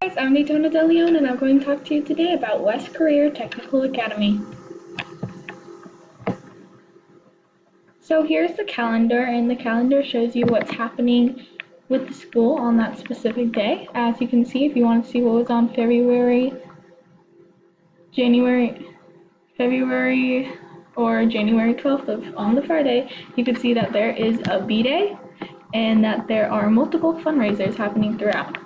Guys, I'm Daytona De Leon and I'm going to talk to you today about West Career Technical Academy. So here's the calendar, and the calendar shows you what's happening with the school on that specific day. As you can see, if you want to see what was on February or January 12th on the Friday, you can see that there is a B-Day and that there are multiple fundraisers happening throughout.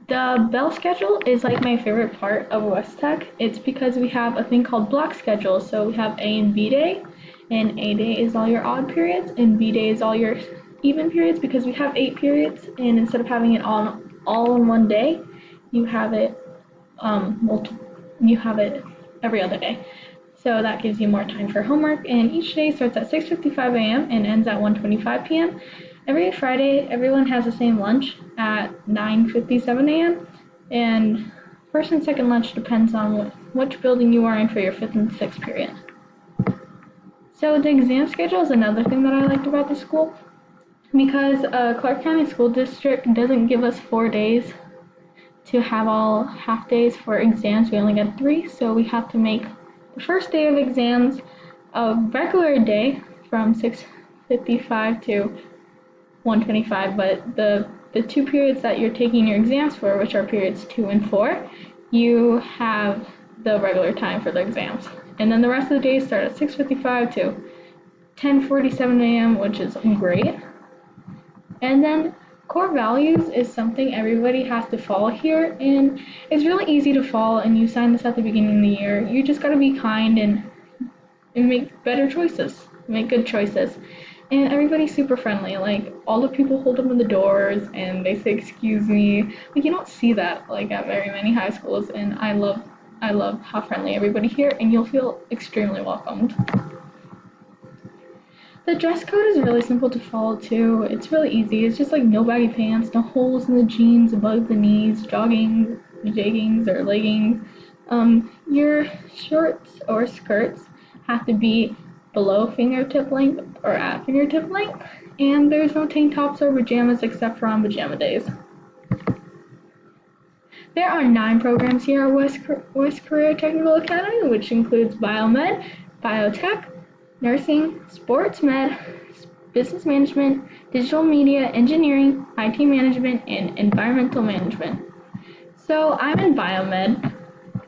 The bell schedule is like my favorite part of West Tech. It's because we have a thing called block schedule. So we have A and B day, and A day is all your odd periods, and B day is all your even periods because we have 8 periods, and instead of having it all in one day, you have it every other day. So that gives you more time for homework, and each day starts at 6:55 a.m. and ends at 1:25 p.m. Every Friday, everyone has the same lunch at 9:57 a.m. and first and second lunch depends on which building you are in for your 5th and 6th period. So the exam schedule is another thing that I liked about the school because Clark County School District doesn't give us 4 days to have all half days for exams. We only get 3, so we have to make the first day of exams a regular day from 6:55 to 1:25, but the 2 periods that you're taking your exams for, which are periods 2 and 4, you have the regular time for the exams. And then the rest of the days start at 6:55 to 10:47 a.m., which is great. And then core values is something everybody has to follow here, and it's really easy to follow, and you sign this at the beginning of the year. You just gotta be kind and make better choices, make good choices. And everybody's super friendly. Like, all the people hold open the doors and they say, "Excuse me." Like, you don't see that like at very many high schools, and I love how friendly everybody here, and you'll feel extremely welcomed. The dress code is really simple to follow too. It's really easy. It's just like no baggy pants, no holes in the jeans above the knees, jeggings or leggings. Your shorts or skirts have to be below fingertip length or at fingertip length, and there's no tank tops or pajamas except for on pajama days. There are 9 programs here at West Career Technical Academy, which includes biomed, biotech, nursing, sports med, business management, digital media, engineering, IT management, and environmental management. So I'm in biomed,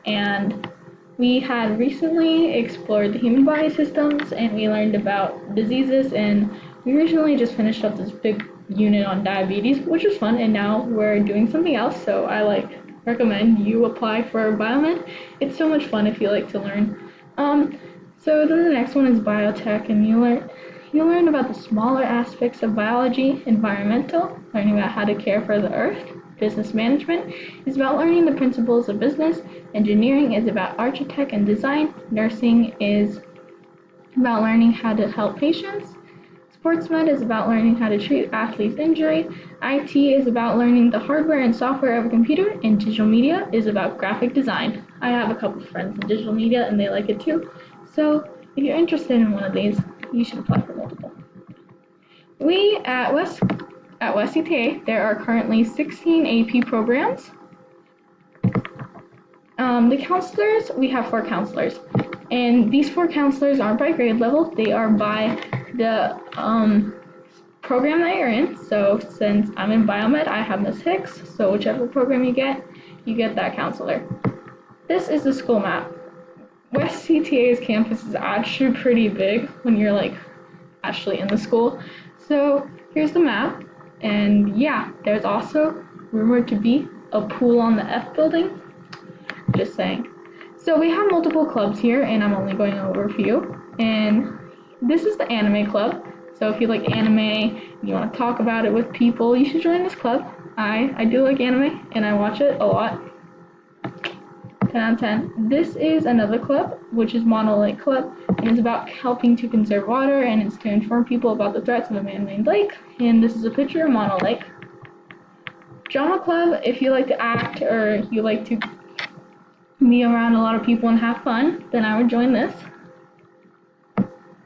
and we had recently explored the human body systems, and we learned about diseases, and we recently just finished up this big unit on diabetes, which was fun, and now we're doing something else, so I recommend you apply for biomed. It's so much fun if you like to learn. So then the next one is biotech, and you learn about the smaller aspects of biology, environmental, learning about how to care for the earth. Business management is about learning the principles of business. Engineering is about architect and design. Nursing is about learning how to help patients. Sports med is about learning how to treat athletes' injury. IT is about learning the hardware and software of a computer. And digital media is about graphic design. I have a couple of friends in digital media and they like it too. So if you're interested in one of these, you should apply for multiple. We at West CTA, there are currently 16 AP programs. The counselors, we have 4 counselors, and these 4 counselors aren't by grade level, they are by the program that you're in. So since I'm in biomed, I have Ms. Hicks, so whichever program you get that counselor. This is the school map. West CTA's campus is actually pretty big when you're like actually in the school. So here's the map, and yeah, there's also rumored to be a pool on the F building. Just saying. So we have multiple clubs here, and I'm only going over a few. And this is the anime club. So if you like anime and you want to talk about it with people, you should join this club. I do like anime, and I watch it a lot. 10 out of 10. This is another club, which is Mono Lake Club, and it's about helping to conserve water, and it's to inform people about the threats of a man-made lake. And this is a picture of Mono Lake. Drama Club, if you like to act or you like to be around a lot of people and have fun, then I would join this.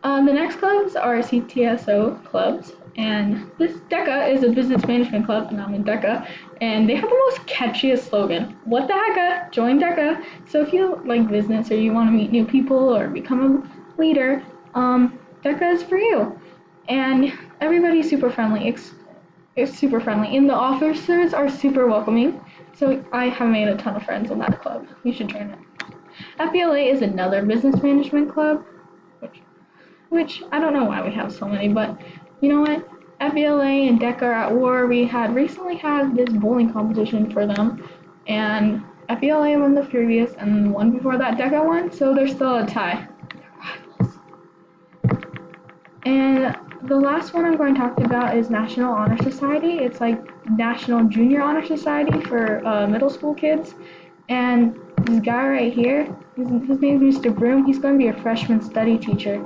The next clubs are CTSO clubs, And this DECA is a business management club, and I'm in DECA, and they have the most catchiest slogan. What the hecka? Join DECA. So if you like business or you want to meet new people or become a leader, DECA is for you. And everybody's super friendly. It's super friendly, and the officers are super welcoming. So I have made a ton of friends in that club. You should join it. FBLA is another business management club, which I don't know why we have so many, but you know what? FBLA and DECA are at war. We had recently had this bowling competition for them, and FBLA won the previous, and the one before that DECA won, so they're still a tie. And the last one I'm going to talk about is National Honor Society. It's like National Junior Honor Society for middle school kids. And this guy right here, his name is Mr. Broom. He's going to be a freshman study teacher.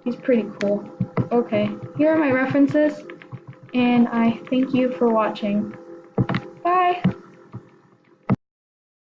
He's pretty cool. Okay, here are my references, and I thank you for watching. Bye!